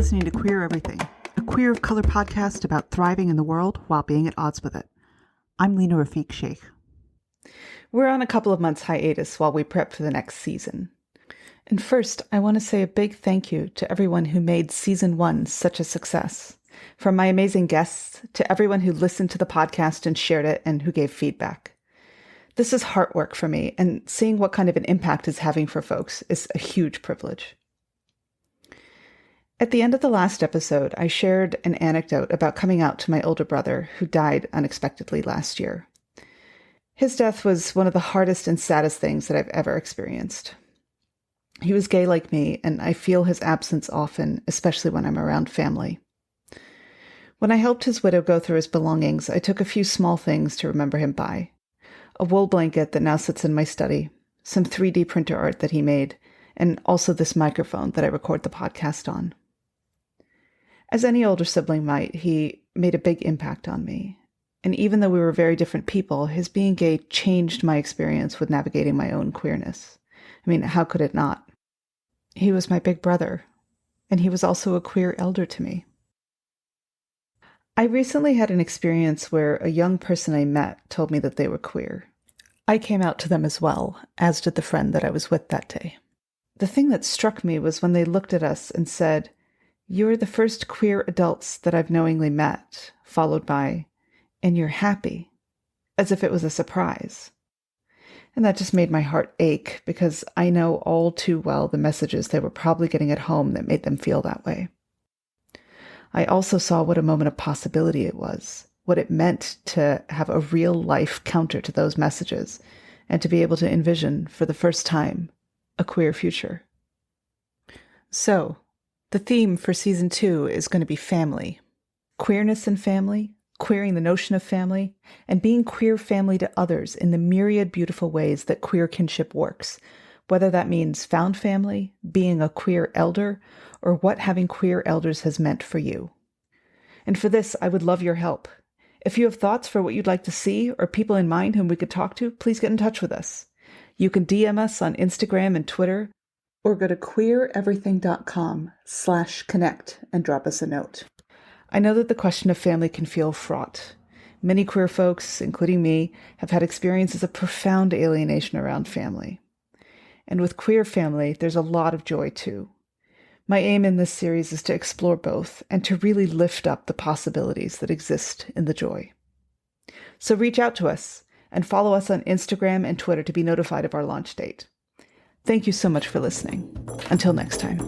listening to Queer Everything, a Queer of Color podcast about thriving in the world while being at odds with it. I'm Lena Rafiq Sheikh. We're on a couple of months hiatus while we prep for the next season. And first, I want to say a big thank you to everyone who made Season 1 such a success. From my amazing guests to everyone who listened to the podcast and shared it and who gave feedback. This is heart work for me, and seeing what kind of an impact it's having for folks is a huge privilege. At the end of the last episode, I shared an anecdote about coming out to my older brother who died unexpectedly last year. His death was one of the hardest and saddest things that I've ever experienced. He was gay like me, and I feel his absence often, especially when I'm around family. When I helped his widow go through his belongings, I took a few small things to remember him by. A wool blanket that now sits in my study, some 3D printer art that he made, and also this microphone that I record the podcast on. As any older sibling might, he made a big impact on me. And even though we were very different people, his being gay changed my experience with navigating my own queerness. I mean, how could it not? He was my big brother, and he was also a queer elder to me. I recently had an experience where a young person I met told me that they were queer. I came out to them as well, as did the friend that I was with that day. The thing that struck me was when they looked at us and said, "You're the first queer adults that I've knowingly met," followed by, "and you're happy," as if it was a surprise. And that just made my heart ache because I know all too well the messages they were probably getting at home that made them feel that way. I also saw what a moment of possibility it was, what it meant to have a real life counter to those messages, and to be able to envision, for the first time, a queer future. So, the theme for Season 2 is going to be family. Queerness and family, queering the notion of family, and being queer family to others in the myriad beautiful ways that queer kinship works, whether that means found family, being a queer elder, or what having queer elders has meant for you. And for this, I would love your help. If you have thoughts for what you'd like to see or people in mind whom we could talk to, please get in touch with us. You can DM us on Instagram and Twitter, or go to queereverything.com/connect and drop us a note. I know that the question of family can feel fraught. Many queer folks, including me, have had experiences of profound alienation around family. And with queer family, there's a lot of joy too. My aim in this series is to explore both and to really lift up the possibilities that exist in the joy. So reach out to us and follow us on Instagram and Twitter to be notified of our launch date. Thank you so much for listening. Until next time.